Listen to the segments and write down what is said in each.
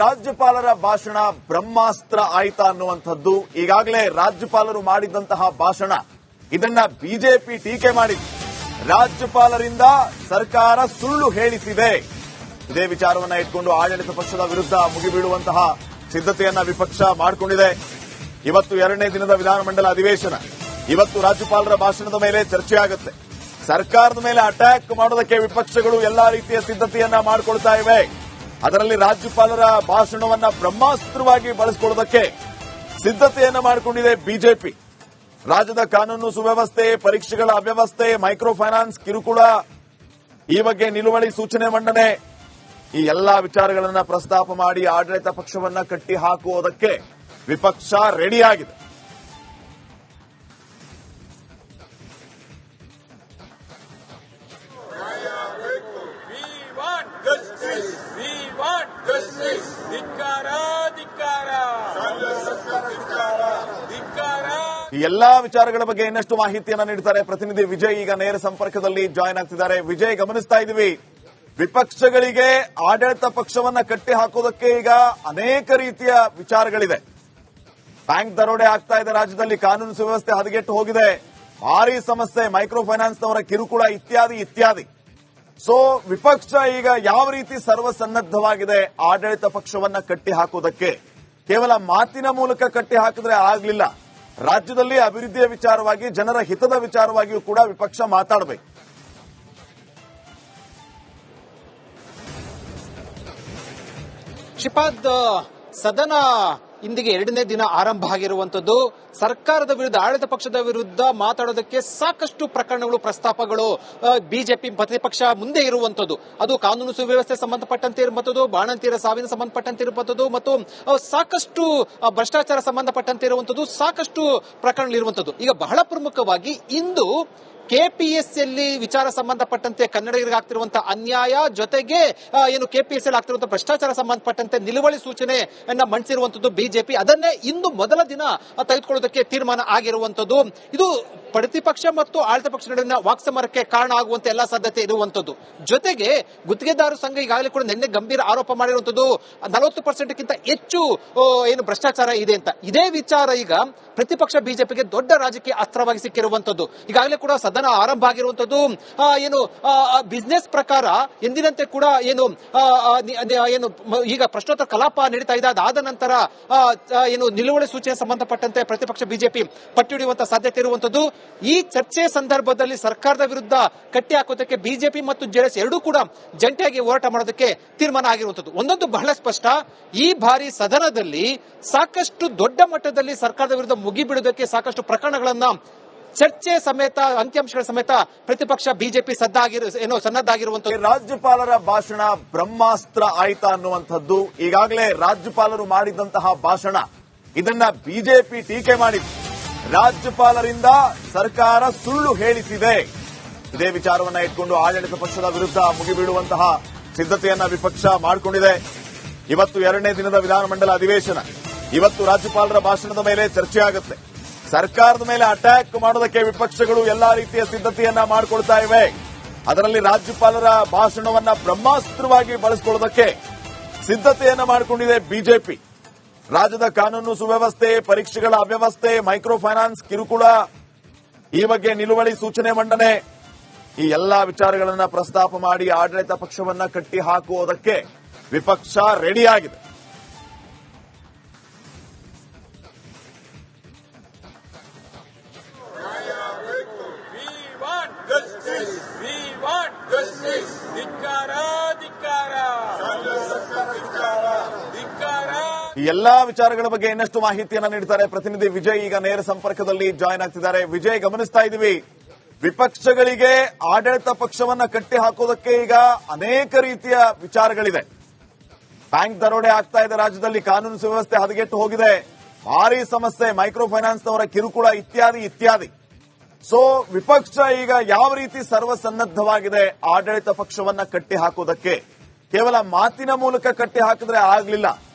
ರಾಜ್ಯಪಾಲರ ಭಾಷಣ ಬ್ರಹ್ಮಾಸ್ತ್ರ ಆಯ್ತಾ ಅನ್ನುವಂಥದ್ದು ಈಗಾಗಲೇ ರಾಜ್ಯಪಾಲರು ಮಾಡಿದಂತಹ ಭಾಷಣ ಇದನ್ನ ಬಿಜೆಪಿ ಟೀಕೆ ಮಾಡಿದೆ. ರಾಜ್ಯಪಾಲರಿಂದ ಸರ್ಕಾರ ಸುಳ್ಳು ಹೇಳಿಸಿದೆ. ಇದೇ ವಿಚಾರವನ್ನ ಇಟ್ಕೊಂಡು ಆಡಳಿತ ಪಕ್ಷದ ವಿರುದ್ಧ ಮುಗಿಬೀಳುವಂತಹ ಸಿದ್ಧತೆಯನ್ನ ವಿಪಕ್ಷ ಮಾಡಿಕೊಂಡಿದೆ. ಇವತ್ತು 2ನೇ ದಿನದ ವಿಧಾನಮಂಡಲ ಅಧಿವೇಶನ. ಇವತ್ತು ರಾಜ್ಯಪಾಲರ ಭಾಷಣದ ಮೇಲೆ ಚರ್ಚೆ ಆಗುತ್ತೆ. ಸರ್ಕಾರದ ಮೇಲೆ ಅಟ್ಯಾಕ್ ಮಾಡೋದಕ್ಕೆ ವಿಪಕ್ಷಗಳು ಎಲ್ಲಾ ರೀತಿಯ ಸಿದ್ಧತೆಯನ್ನ ಮಾಡಿಕೊಳ್ತಾ ಇವೆ. ಅದರಲ್ಲಿ ರಾಜ್ಯಪಾಲರ ಭಾಷಣವನ್ನ ಬ್ರಹ್ಮಾಸ್ತ್ರವಾಗಿ ಬಳಸಿಕೊಳ್ಳೋದಕ್ಕೆ ಸಿದ್ಧತೆಯನ್ನ ಮಾಡಿಕೊಂಡಿದೆ ಬಿಜೆಪಿ. ರಾಜ್ಯದ ಕಾನೂನು ಸುವ್ಯವಸ್ಥೆ, ಪರೀಕ್ಷೆಗಳ ಅವ್ಯವಸ್ಥೆ, ಮೈಕ್ರೋ ಫೈನಾನ್ಸ್ ಕಿರುಕುಳ, ಈ ಬಗ್ಗೆ ನಿಲುವಳಿ ಸೂಚನೆ ಮಂಡನೆ, ಈ ಎಲ್ಲಾ ವಿಚಾರಗಳನ್ನ ಪ್ರಸ್ತಾಪ ಮಾಡಿ ಆಡಳಿತ ಪಕ್ಷವನ್ನ ಕಟ್ಟಿ ಹಾಕುವುದಕ್ಕೆ ವಿಪಕ್ಷ ರೆಡಿಯಾಗಿದೆ. ಈ ಎಲ್ಲಾ ವಿಚಾರಗಳ ಬಗ್ಗೆ ಇನ್ನಷ್ಟು ಮಾಹಿತಿಯನ್ನ ನೀಡುತ್ತಾರೆ ಪ್ರತಿನಿಧಿ ವಿಜಯ್. ಈಗ ನೇರ ಸಂಪರ್ಕದಲ್ಲಿ ಜಾಯಿನ್ ಆಗ್ತಿದ್ದಾರೆ. ವಿಜಯ್, ಗಮನಿಸ್ತಾ ಇದ್ದೀವಿ ವಿಪಕ್ಷಗಳಿಗೆ ಆಡಳಿತ ಪಕ್ಷವನ್ನ ಕಟ್ಟಿ ಹಾಕೋದಕ್ಕೆ ಈಗ ಅನೇಕ ರೀತಿಯ ವಿಚಾರಗಳಿದೆ. ಬ್ಯಾಂಕ್ ದರೋಡೆ ಆಗ್ತಾ ಇದೆ, ರಾಜ್ಯದಲ್ಲಿ ಕಾನೂನು ಸುವ್ಯವಸ್ಥೆ ಹದಗೆಟ್ಟು ಹೋಗಿದೆ, ಭಾರಿ ಸಮಸ್ಯೆ, ಮೈಕ್ರೋ ಫೈನಾನ್ಸ್ನವರ ಕಿರುಕುಳ ಇತ್ಯಾದಿ ಇತ್ಯಾದಿ. ಸೊ ವಿಪಕ್ಷ ಈಗ ಯಾವ ರೀತಿ ಸರ್ವಸನ್ನದ್ದವಾಗಿದೆ ಆಡಳಿತ ಪಕ್ಷವನ್ನ ಕಟ್ಟಿ ಹಾಕೋದಕ್ಕೆ? ಕೇವಲ ಮಾತಿನ ಮೂಲಕ ಕಟ್ಟಿ ಹಾಕಿದ್ರೆ ಆಗ್ಲಿಲ್ಲ. ರಾಜ್ಯದಲ್ಲಿ ಅಭಿವೃದ್ಧಿಯ ವಿಚಾರವಾಗಿ, ಜನರ ಹಿತದ ವಿಚಾರವಾಗಿಯೂ ಕೂಡ ವಿಪಕ್ಷ ಮಾತಾಡಬೇಕು. ಶ್ರೀಪಾದ್, ಸದನ ಇಂದಿಗೆ 2ನೇ ದಿನ ಆರಂಭ ಆಗಿರುವಂತದ್ದು. ಸರ್ಕಾರದ ವಿರುದ್ಧ, ಆಡಳಿತ ಪಕ್ಷದ ವಿರುದ್ಧ ಮಾತಾಡೋದಕ್ಕೆ ಸಾಕಷ್ಟು ಪ್ರಕರಣಗಳು, ಪ್ರಸ್ತಾಪಗಳು ಬಿಜೆಪಿ ಪ್ರತಿಪಕ್ಷ ಮುಂದೆ ಇರುವಂತದ್ದು. ಅದು ಕಾನೂನು ಸುವ್ಯವಸ್ಥೆ ಸಂಬಂಧಪಟ್ಟಂತೆ ಇರುವಂತದ್ದು, ಬಾಣಂತಿಯರ ಸಾವಿನ ಸಂಬಂಧಪಟ್ಟಂತೆ ಇರುವಂತದ್ದು, ಮತ್ತು ಸಾಕಷ್ಟು ಭ್ರಷ್ಟಾಚಾರ ಸಂಬಂಧಪಟ್ಟಂತೆ ಇರುವಂತದ್ದು, ಸಾಕಷ್ಟು ಪ್ರಕರಣಗಳಿರುವಂತದ್ದು. ಈಗ ಬಹಳ ಪ್ರಮುಖವಾಗಿ ಇಂದು ಕೆಪಿಎಸ್ಸಿಯಲ್ಲಿ ವಿಚಾರ ಸಂಬಂಧಪಟ್ಟಂತೆ ಕನ್ನಡಿಗರಿಗೆ ಆಗ್ತಿರುವಂತಹ ಅನ್ಯಾಯ, ಜೊತೆಗೆ ಏನು ಕೆಪಿಎಸ್ಸಿಯಲ್ಲಿ ಆಗ್ತಿರುವಂತಹ ಭ್ರಷ್ಟಾಚಾರ ಸಂಬಂಧಪಟ್ಟಂತೆ ನಿಲುವಳಿ ಸೂಚನೆಯನ್ನ ಮಂಡಿಸಿರುವಂತದ್ದು ಬಿಜೆಪಿ. ಅದನ್ನೇ ಇಂದು ಮೊದಲ ದಿನ ತೆಗೆದುಕೊಳ್ಳೋದಕ್ಕೆ ತೀರ್ಮಾನ ಆಗಿರುವಂತದ್ದು. ಇದು ಪ್ರತಿಪಕ್ಷ ಮತ್ತು ಆಡಳಿತ ಪಕ್ಷ ನಡುವಿನ ವಾಕ್ಸಮರಕ್ಕೆ ಕಾರಣ ಆಗುವಂತೆ ಎಲ್ಲಾ ಸಾಧ್ಯತೆ ಇರುವಂತದ್ದು. ಜೊತೆಗೆ ಗುತ್ತಿಗೆದಾರರ ಸಂಘ ಈಗಾಗಲೇ ಕೂಡ ನಿನ್ನೆ ಗಂಭೀರ ಆರೋಪ ಮಾಡಿರುವಂತದ್ದು 40% ಹೆಚ್ಚು ಏನು ಭ್ರಷ್ಟಾಚಾರ ಇದೆ ಅಂತ. ಇದೇ ವಿಚಾರ ಈಗ ಪ್ರತಿಪಕ್ಷ ಬಿಜೆಪಿಗೆ ದೊಡ್ಡ ರಾಜಕೀಯ ಅಸ್ತ್ರವಾಗಿ ಸಿಕ್ಕಿರುವಂತದ್ದು. ಈಗಾಗಲೇ ಕೂಡ ಸದನ ಆರಂಭ ಆಗಿರುವಂತದ್ದು. ಏನು ಬಿಸಿನೆಸ್ ಪ್ರಕಾರ ಎಂದಿನಂತೆ ಕೂಡ ಏನು ಈಗ ಪ್ರಶ್ನೋತ್ತರ ಕಲಾಪ ನಡೀತಾ ಇದೆ. ಅದಾದ ನಂತರ ಏನು ನಿಲುವಳಿ ಸೂಚನೆ ಸಂಬಂಧಪಟ್ಟಂತೆ ಪ್ರತಿಪಕ್ಷ ಬಿಜೆಪಿ ಪಟ್ಟಿ ಹಿಡಿಯುವಂತಹ ಸಾಧ್ಯತೆ ಇರುವಂತದ್ದು. ಈ ಚರ್ಚೆ ಸಂದರ್ಭದಲ್ಲಿ ಸರ್ಕಾರದ ವಿರುದ್ಧ ಕಟ್ಟಿ ಹಾಕೋದಕ್ಕೆ ಬಿಜೆಪಿ ಮತ್ತು ಜೆಡಿಎಸ್ ಎರಡೂ ಕೂಡ ಜಂಟಿಯಾಗಿ ಹೋರಾಟ ಮಾಡೋದಕ್ಕೆ ತೀರ್ಮಾನ ಆಗಿರುವಂತದ್ದು. ಒಂದೊಂದು ಬಹಳ ಸ್ಪಷ್ಟ, ಈ ಬಾರಿ ಸದನದಲ್ಲಿ ಸಾಕಷ್ಟು ದೊಡ್ಡ ಮಟ್ಟದಲ್ಲಿ ಸರ್ಕಾರದ ವಿರುದ್ಧ ಮುಗಿಬಿಡುವುದಕ್ಕೆ ಸಾಕಷ್ಟು ಪ್ರಕರಣಗಳನ್ನ ಚರ್ಚೆ ಸಮೇತ, ಅಂಕಿಅಂಶಗಳ ಸಮೇತ ಪ್ರತಿಪಕ್ಷ ಬಿಜೆಪಿ ಸನ್ನದ್ಧಾಗಿರುವಂತಹ. ರಾಜ್ಯಪಾಲರ ಭಾಷಣ ಬ್ರಹ್ಮಾಸ್ತ್ರ ಆಯ್ತಾ ಅನ್ನುವಂಥದ್ದು ಈಗಾಗಲೇ ರಾಜ್ಯಪಾಲರು ಮಾಡಿದಂತಹ ಭಾಷಣ ಇದನ್ನ ಬಿಜೆಪಿ ಟೀಕೆ ಮಾಡಿದೆ. ರಾಜ್ಯಪಾಲರಿಂದ ಸರ್ಕಾರ ಸುಳ್ಳು ಹೇಳಿಸಿದೆ. ಇದೇ ವಿಚಾರವನ್ನ ಇಟ್ಕೊಂಡು ಆಡಳಿತ ಪಕ್ಷದ ವಿರುದ್ಧ ಮುಗಿಬೀಳುವಂತಹ ಸಿದ್ಧತೆಯನ್ನ ವಿಪಕ್ಷ ಮಾಡಿಕೊಂಡಿದೆ. ಇವತ್ತು 2ನೇ ದಿನದ ವಿಧಾನಮಂಡಲ ಅಧಿವೇಶನ. ಇವತ್ತು ರಾಜ್ಯಪಾಲರ ಭಾಷಣದ ಮೇಲೆ ಚರ್ಚೆ ಆಗುತ್ತೆ. ಸರ್ಕಾರದ ಮೇಲೆ ಅಟ್ಯಾಕ್ ಮಾಡೋದಕ್ಕೆ ವಿಪಕ್ಷಗಳು ಎಲ್ಲಾ ರೀತಿಯ ಸಿದ್ಧತೆಯನ್ನ ಮಾಡಿಕೊಳ್ತಾ ಇವೆ. ಅದರಲ್ಲಿ ರಾಜ್ಯಪಾಲರ ಭಾಷಣವನ್ನ ಬ್ರಹ್ಮಾಸ್ತ್ರವಾಗಿ ಬಳಸಿಕೊಳ್ಳೋದಕ್ಕೆ ಸಿದ್ಧತೆಯನ್ನ ಮಾಡಿಕೊಂಡಿದೆ ಬಿಜೆಪಿ. ರಾಜ್ಯದ ಕಾನೂನು ಸುವ್ಯವಸ್ಥೆ, ಪರೀಕ್ಷೆಗಳ ಅವ್ಯವಸ್ಥೆ, ಮೈಕ್ರೋ ಫೈನಾನ್ಸ್ ಕಿರುಕುಳ, ಈ ಬಗ್ಗೆ ನಿಲುವಳಿ ಸೂಚನೆ ಮಂಡನೆ, ಈ ಎಲ್ಲಾ ವಿಚಾರಗಳನ್ನ ಪ್ರಸ್ತಾಪ ಮಾಡಿ ಆಡಳಿತ ಪಕ್ಷವನ್ನ ಕಟ್ಟಿ ಹಾಕುವುದಕ್ಕೆ ವಿಪಕ್ಷ ರೆಡಿಯಾಗಿದೆ. ಈ ಎಲ್ಲಾ ವಿಚಾರಗಳ ಬಗ್ಗೆ ಇನ್ನಷ್ಟು ಮಾಹಿತಿಯನ್ನ ನೀಡುತ್ತಾರೆ ಪ್ರತಿನಿಧಿ ವಿಜಯ್. ಈಗ ನೇರ ಸಂಪರ್ಕದಲ್ಲಿ ಜಾಯಿನ್ ಆಗ್ತಿದ್ದಾರೆ. ವಿಜಯ್, ಗಮನಿಸ್ತಾ ಇದ್ದೀವಿ ವಿಪಕ್ಷಗಳಿಗೆ ಆಡಳಿತ ಪಕ್ಷವನ್ನ ಕಟ್ಟಿ ಹಾಕೋದಕ್ಕೆ ಈಗ ಅನೇಕ ರೀತಿಯ ವಿಚಾರಗಳಿದೆ. ಬ್ಯಾಂಕ್ ದರೋಡೆ ಆಗ್ತಾ ಇದೆ, ರಾಜ್ಯದಲ್ಲಿ ಕಾನೂನು ಸುವ್ಯವಸ್ಥೆ ಹದಗೆಟ್ಟು ಹೋಗಿದೆ, ಭಾರಿ ಸಮಸ್ಯೆ, ಮೈಕ್ರೋ ಫೈನಾನ್ಸ್ನವರ ಕಿರುಕುಳ ಇತ್ಯಾದಿ ಇತ್ಯಾದಿ. ಸೊ ವಿಪಕ್ಷ ಈಗ ಯಾವ ರೀತಿ ಸರ್ವಸನ್ನದ್ದವಾಗಿದೆ ಆಡಳಿತ ಪಕ್ಷವನ್ನ ಕಟ್ಟಿ ಹಾಕೋದಕ್ಕೆ? ಕೇವಲ ಮಾತಿನ ಮೂಲಕ ಕಟ್ಟಿ ಹಾಕಿದ್ರೆ ಆಗ್ಲಿಲ್ಲ.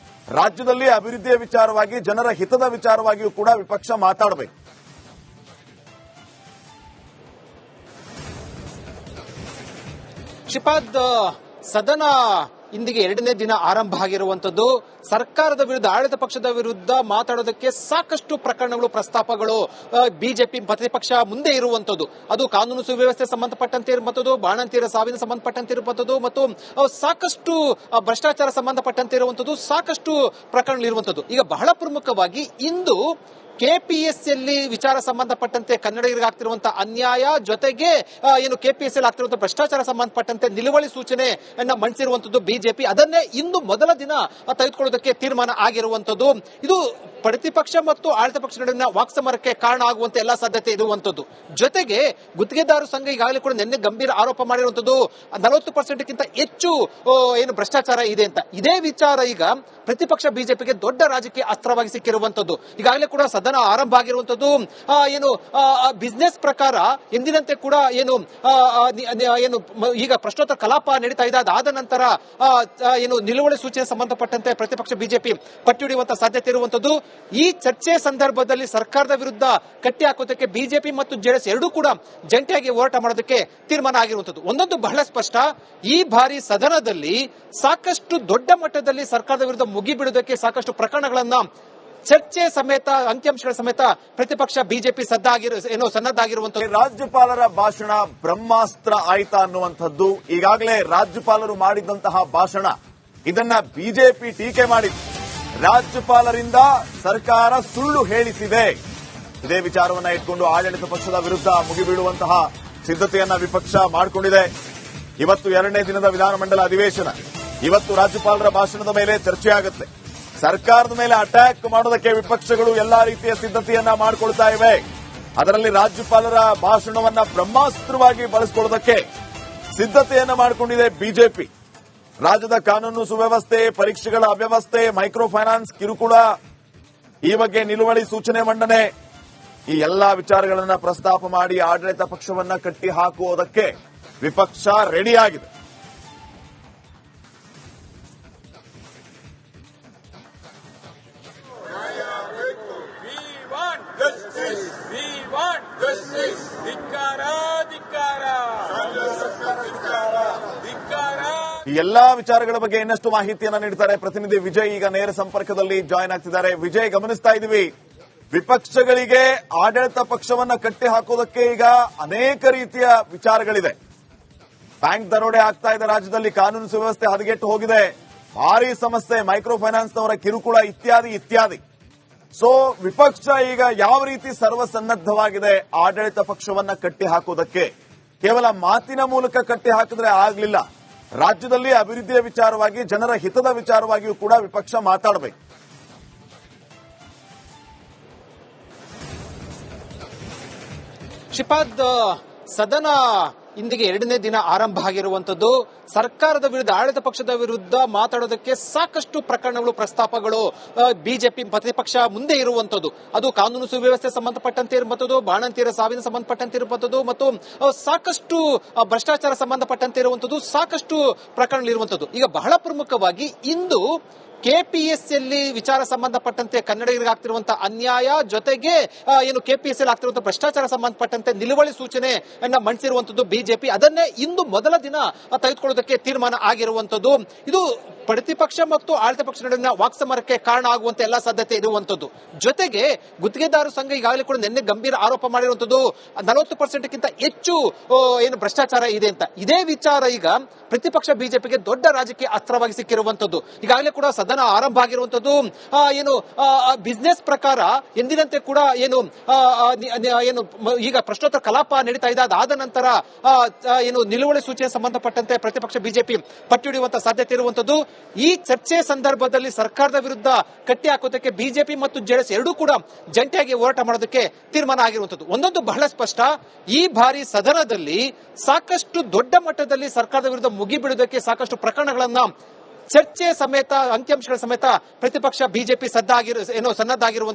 ರಾಜ್ಯದಲ್ಲಿ ಅಭಿವೃದ್ಧಿಯ ವಿಚಾರವಾಗಿ, ಜನರ ಹಿತದ ವಿಚಾರವಾಗಿಯೂ ಕೂಡ ವಿಪಕ್ಷ ಮಾತಾಡಬೇಕು. ಶ್ರೀಪಾದ್, ಸದನ ಇಂದಿಗೆ ಎರಡನೇ ದಿನ ಆರಂಭ ಆಗಿರುವಂತದ್ದು. ಸರ್ಕಾರದ ವಿರುದ್ಧ, ಆಡಳಿತ ಪಕ್ಷದ ವಿರುದ್ಧ ಮಾತಾಡೋದಕ್ಕೆ ಸಾಕಷ್ಟು ಪ್ರಕರಣಗಳು, ಪ್ರಸ್ತಾಪಗಳು ಬಿಜೆಪಿ ಪ್ರತಿಪಕ್ಷ ಮುಂದೆ ಇರುವಂತದ್ದು. ಅದು ಕಾನೂನು ಸುವ್ಯವಸ್ಥೆ ಸಂಬಂಧಪಟ್ಟಂತೆ ಇರುವಂತದ್ದು, ಬಾಣಂತಿಯರ ಸಾವಿನ ಸಂಬಂಧಪಟ್ಟಂತೆ ಇರುವಂತದ್ದು, ಮತ್ತು ಸಾಕಷ್ಟು ಭ್ರಷ್ಟಾಚಾರ ಸಂಬಂಧಪಟ್ಟಂತೆ ಇರುವಂತದ್ದು, ಸಾಕಷ್ಟು ಪ್ರಕರಣಗಳಿರುವಂತದ್ದು. ಈಗ ಬಹಳ ಪ್ರಮುಖವಾಗಿ ಇಂದು ಕೆಪಿಎಸ್ಸಿಯಲ್ಲಿ ವಿಚಾರ ಸಂಬಂಧಪಟ್ಟಂತೆ ಕನ್ನಡಿಗರಿಗೆ ಆಗ್ತಿರುವಂತಹ ಅನ್ಯಾಯ, ಜೊತೆಗೆ ಏನು ಕೆಪಿಎಸ್ಸಿಯಲ್ಲಿ ಆಗ್ತಿರುವಂತಹ ಭ್ರಷ್ಟಾಚಾರ ಸಂಬಂಧಪಟ್ಟಂತೆ ನಿಲುವಳಿ ಸೂಚನೆಯನ್ನ ಮಂಡಿಸಿರುವಂತದ್ದು ಬಿಜೆಪಿ. ಅದನ್ನೇ ಇಂದು ಮೊದಲ ದಿನ ತೆಗೆದುಕೊಳ್ಳೋದಕ್ಕೆ ತೀರ್ಮಾನ ಆಗಿರುವಂತದ್ದು. ಇದು ಪ್ರತಿಪಕ್ಷ ಮತ್ತು ಆಡಳಿತ ಪಕ್ಷ ನಡುವಿನ ವಾಕ್ಸಮರಕ್ಕೆ ಕಾರಣ ಆಗುವಂತ ಎಲ್ಲಾ ಸಾಧ್ಯತೆ ಇರುವಂತದ್ದು. ಜೊತೆಗೆ ಗುತ್ತಿಗೆದಾರ ಸಂಘ ಈಗಾಗಲೇ ಕೂಡ ನಿನ್ನೆ ಗಂಭೀರ ಆರೋಪ ಮಾಡಿರುವಂತದ್ದು 40% ಹೆಚ್ಚು ಏನು ಭ್ರಷ್ಟಾಚಾರ ಇದೆ ಅಂತ. ಇದೇ ವಿಚಾರ ಈಗ ಪ್ರತಿಪಕ್ಷ ಬಿಜೆಪಿಗೆ ದೊಡ್ಡ ರಾಜಕೀಯ ಅಸ್ತ್ರವಾಗಿ ಸಿಕ್ಕಿರುವಂತದ್ದು. ಈಗಾಗಲೇ ಕೂಡ ಸದನ ಆರಂಭ ಆಗಿರುವಂತದ್ದು. ಏನು ಬಿಸಿನೆಸ್ ಪ್ರಕಾರ ಎಂದಿನಂತೆ ಕೂಡ ಏನು ಈಗ ಪ್ರಶ್ನೋತ್ತರ ಕಲಾಪ ನಡೀತಾ ಇದೆ. ಅದಾದ ನಂತರ ಏನು ನಿಲುವಳಿ ಸೂಚನೆ ಸಂಬಂಧಪಟ್ಟಂತೆ ಪ್ರತಿಪಕ್ಷ ಬಿಜೆಪಿ ಪಟ್ಟಿ ಹಿಡಿಯುವಂತಹ ಸಾಧ್ಯತೆ ಇರುವಂತದ್ದು. ಈ ಚರ್ಚೆ ಸಂದರ್ಭದಲ್ಲಿ ಸರ್ಕಾರದ ವಿರುದ್ಧ ಕಟ್ಟಿ ಹಾಕೋದಕ್ಕೆ ಬಿಜೆಪಿ ಮತ್ತು ಜೆಡಿಎಸ್ ಎರಡೂ ಕೂಡ ಜಂಟಿಯಾಗಿ ಹೋರಾಟ ಮಾಡೋದಕ್ಕೆ ತೀರ್ಮಾನ ಆಗಿರುವಂತದ್ದು. ಒಂದೊಂದು ಬಹಳ ಸ್ಪಷ್ಟ, ಈ ಬಾರಿ ಸದನದಲ್ಲಿ ಸಾಕಷ್ಟು ದೊಡ್ಡ ಮಟ್ಟದಲ್ಲಿ ಸರ್ಕಾರದ ವಿರುದ್ಧ ಮುಗಿಬಿಡುವುದಕ್ಕೆ ಸಾಕಷ್ಟು ಪ್ರಕರಣಗಳನ್ನ ಚರ್ಚೆ ಸಮೇತ, ಅಂಕಿಅಂಶಗಳ ಸಮೇತ ಪ್ರತಿಪಕ್ಷ ಬಿಜೆಪಿ ಸನ್ನದ್ಧಾಗಿರುವಂತದ್ದು. ರಾಜ್ಯಪಾಲರ ಭಾಷಣ ಬ್ರಹ್ಮಾಸ್ತ್ರ ಆಯ್ತಾ ಅನ್ನುವಂಥದ್ದು. ಈಗಾಗಲೇ ರಾಜ್ಯಪಾಲರು ಮಾಡಿದಂತಹ ಭಾಷಣ, ಇದನ್ನ ಬಿಜೆಪಿ ಟೀಕೆ ಮಾಡಿತ್ತು. ರಾಜ್ಯಪಾಲರಿಂದ ಸರ್ಕಾರ ಸುಳ್ಳು ಹೇಳಿಸಿದೆ. ಇದೇ ವಿಚಾರವನ್ನ ಇಟ್ಕೊಂಡು ಆಡಳಿತ ಪಕ್ಷದ ವಿರುದ್ಧ ಮುಗಿಬೀಳುವಂತಹ ಸಿದ್ಧತೆಯನ್ನ ವಿಪಕ್ಷ ಮಾಡಿಕೊಂಡಿದೆ. ಇವತ್ತು ಎರಡನೇ ದಿನದ ವಿಧಾನಮಂಡಲ ಅಧಿವೇಶನ. ಇವತ್ತು ರಾಜ್ಯಪಾಲರ ಭಾಷಣದ ಮೇಲೆ ಚರ್ಚೆ ಆಗುತ್ತೆ. ಸರ್ಕಾರದ ಮೇಲೆ ಅಟ್ಯಾಕ್ ಮಾಡೋದಕ್ಕೆ ವಿಪಕ್ಷಗಳು ಎಲ್ಲಾ ರೀತಿಯ ಸಿದ್ಧತೆಯನ್ನ ಮಾಡಿಕೊಳ್ತಾ ಇವೆ. ಅದರಲ್ಲಿ ರಾಜ್ಯಪಾಲರ ಭಾಷಣವನ್ನ ಬ್ರಹ್ಮಾಸ್ತ್ರವಾಗಿ ಬಳಸಿಕೊಳ್ಳೋದಕ್ಕೆ ಸಿದ್ಧತೆಯನ್ನ ಮಾಡಿಕೊಂಡಿದೆ ಬಿಜೆಪಿ. ರಾಜ್ಯದ ಕಾನೂನು ಸುವ್ಯವಸ್ಥೆ, ಪರೀಕ್ಷೆಗಳ ಅವ್ಯವಸ್ಥೆ, ಮೈಕ್ರೋ ಫೈನಾನ್ಸ್ ಕಿರುಕುಳ, ಈ ಬಗ್ಗೆ ನಿಲುವಳಿ ಸೂಚನೆ ಮಂಡನೆ, ಈ ಎಲ್ಲಾ ವಿಚಾರಗಳನ್ನ ಪ್ರಸ್ತಾಪ ಮಾಡಿ ಆಡಳಿತ ಪಕ್ಷವನ್ನ ಕಟ್ಟಿ ಹಾಕುವುದಕ್ಕೆ ವಿಪಕ್ಷ ರೆಡಿಯಾಗಿದೆ. ಈ ಎಲ್ಲಾ ವಿಚಾರಗಳ ಬಗ್ಗೆ ಇನ್ನಷ್ಟು ಮಾಹಿತಿಯನ್ನ ನೀಡ್ತಾರೆ ಪ್ರತಿನಿಧಿ ವಿಜಯ್. ಈಗ ನೇರ ಸಂಪರ್ಕದಲ್ಲಿ ಜಾಯಿನ್ ಆಗ್ತಿದ್ದಾರೆ. ವಿಜಯ್, ಗಮನಿಸ್ತಾ ಇದೀವಿ, ವಿಪಕ್ಷಗಳಿಗೆ ಆಡಳಿತ ಪಕ್ಷವನ್ನ ಕಟ್ಟಿ ಹಾಕೋದಕ್ಕೆ ಈಗ ಅನೇಕ ರೀತಿಯ ವಿಚಾರಗಳಿದೆ. ಬ್ಯಾಂಕ್ ದರೋಡೆ ಆಗ್ತಾ ಇದೆ, ರಾಜ್ಯದಲ್ಲಿ ಕಾನೂನು ಸುವ್ಯವಸ್ಥೆ ಹದಗೆಟ್ಟು ಹೋಗಿದೆ, ಭಾರಿ ಸಮಸ್ಯೆ, ಮೈಕ್ರೋ ಫೈನಾನ್ಸ್ನವರ ಕಿರುಕುಳ ಇತ್ಯಾದಿ ಇತ್ಯಾದಿ. ಸೊ ವಿಪಕ್ಷ ಈಗ ಯಾವ ರೀತಿ ಸರ್ವಸನ್ನದ್ಧವಾಗಿದೆ ಆಡಳಿತ ಪಕ್ಷವನ್ನ ಕಟ್ಟಿ ಹಾಕೋದಕ್ಕೆ? ಕೇವಲ ಮಾತಿನ ಮೂಲಕ ಕಟ್ಟಿ ಹಾಕಿದ್ರೆ ಆಗ್ಲಿಲ್ಲ. ರಾಜ್ಯದಲ್ಲಿ ಅಭಿವೃದ್ಧಿಯ ವಿಚಾರವಾಗಿ, ಜನರ ಹಿತದ ವಿಚಾರವಾಗಿಯೂ ಕೂಡ ವಿಪಕ್ಷ ಮಾತಾಡಬೇಕು. ಶ್ರೀಪಾದ್, ಸದನ ಇಂದಿಗೆ ಎರಡನೇ ದಿನ ಆರಂಭ ಆಗಿರುವಂತದ್ದು. ಸರ್ಕಾರದ ವಿರುದ್ಧ, ಆಡಳಿತ ಪಕ್ಷದ ವಿರುದ್ಧ ಮಾತಾಡೋದಕ್ಕೆ ಸಾಕಷ್ಟು ಪ್ರಕರಣಗಳು, ಪ್ರಸ್ತಾಪಗಳು ಬಿಜೆಪಿ ಪ್ರತಿಪಕ್ಷ ಮುಂದೆ ಇರುವಂತದ್ದು. ಅದು ಕಾನೂನು ಸುವ್ಯವಸ್ಥೆ ಸಂಬಂಧಪಟ್ಟಂತೆ ಇರುವಂತದ್ದು, ಬಾಣಂತಿಯರ ಸಾವಿನ ಸಂಬಂಧಪಟ್ಟಂತೆ ಇರುವಂತದ್ದು, ಮತ್ತು ಸಾಕಷ್ಟು ಭ್ರಷ್ಟಾಚಾರ ಸಂಬಂಧಪಟ್ಟಂತೆ ಇರುವಂತದ್ದು, ಸಾಕಷ್ಟು ಪ್ರಕರಣಗಳಿರುವಂತದ್ದು. ಈಗ ಬಹಳ ಪ್ರಮುಖವಾಗಿ ಇಂದು ಕೆಪಿಎಸ್ಸಿಯಲ್ಲಿ ವಿಚಾರ ಸಂಬಂಧಪಟ್ಟಂತೆ ಕನ್ನಡಿಗರಿಗೆ ಆಗ್ತಿರುವಂತಹ ಅನ್ಯಾಯ, ಜೊತೆಗೆ ಏನು ಕೆಪಿಎಸ್ಸಿಯಲ್ಲಿ ಆಗ್ತಿರುವಂತಹ ಭ್ರಷ್ಟಾಚಾರ ಸಂಬಂಧಪಟ್ಟಂತೆ ನಿಲುವಳಿ ಸೂಚನೆಯನ್ನ ಮಂಡಿಸಿರುವಂತದ್ದು ಬಿಜೆಪಿ. ಅದನ್ನೇ ಇಂದು ಮೊದಲ ದಿನ ತೆಗೆದುಕೊಳ್ಳೋದಕ್ಕೆ ತೀರ್ಮಾನ ಆಗಿರುವಂತದ್ದು. ಇದು ಪ್ರತಿಪಕ್ಷ ಮತ್ತು ಆಡಳಿತ ಪಕ್ಷ ನಡುವಿನ ವಾಕ್ಸಮರಕ್ಕೆ ಕಾರಣ ಆಗುವಂತ ಎಲ್ಲಾ ಸಾಧ್ಯತೆ ಇರುವಂತದ್ದು. ಜೊತೆಗೆ ಗುತ್ತಿಗೆದಾರ ಸಂಘ ಈಗಾಗಲೇ ಕೂಡ ನಿನ್ನೆ ಗಂಭೀರ ಆರೋಪ ಮಾಡಿರುವಂತದ್ದು 40% ಹೆಚ್ಚು ಏನು ಭ್ರಷ್ಟಾಚಾರ ಇದೆ ಅಂತ. ಇದೇ ವಿಚಾರ ಈಗ ಪ್ರತಿಪಕ್ಷ ಬಿಜೆಪಿಗೆ ದೊಡ್ಡ ರಾಜಕೀಯ ಅಸ್ತ್ರವಾಗಿ ಸಿಕ್ಕಿರುವಂತದ್ದು. ಈಗಾಗಲೇ ಕೂಡ ಸದನ ಆರಂಭ ಆಗಿರುವಂತದ್ದು. ಏನು ಬಿಸಿನೆಸ್ ಪ್ರಕಾರ ಎಂದಿನಂತೆ ಕೂಡ ಏನು ಈಗ ಪ್ರಶ್ನೋತ್ತರ ಕಲಾಪ ನಡೀತಾ ಇದೆ. ಅದಾದ ನಂತರ ಏನು ನಿಲುವಳಿ ಸೂಚನೆ ಸಂಬಂಧಪಟ್ಟಂತೆ ಪ್ರತಿಪಕ್ಷ ಬಿಜೆಪಿ ಪಟ್ಟಿ ಹಿಡಿಯುವಂತಹ ಸಾಧ್ಯತೆ ಇರುವಂತದ್ದು. ಈ ಚರ್ಚೆ ಸಂದರ್ಭದಲ್ಲಿ ಸರ್ಕಾರದ ವಿರುದ್ಧ ಕಟ್ಟಿ ಹಾಕೋದಕ್ಕೆ ಬಿಜೆಪಿ ಮತ್ತು ಜೆಡಿಎಸ್ ಎರಡೂ ಕೂಡ ಜಂಟಿಯಾಗಿ ಹೋರಾಟ ಮಾಡೋದಕ್ಕೆ ತೀರ್ಮಾನ ಆಗಿರುವಂತದ್ದು. ಒಂದೊಂದು ಬಹಳ ಸ್ಪಷ್ಟ, ಈ ಬಾರಿ ಸದನದಲ್ಲಿ ಸಾಕಷ್ಟು ದೊಡ್ಡ ಮಟ್ಟದಲ್ಲಿ ಸರ್ಕಾರದ ವಿರುದ್ಧ ಮುಗಿಬಿಡುವುದಕ್ಕೆ ಸಾಕಷ್ಟು ಪ್ರಕರಣಗಳನ್ನ ಚರ್ಚೆ ಸಮೇತ, ಅಂಕಿಅಂಶಗಳ ಸಮೇತ ಪ್ರತಿಪಕ್ಷ ಬಿಜೆಪಿ ಸನ್ನದ್ಧಾಗಿರುವಂತದ್ದು.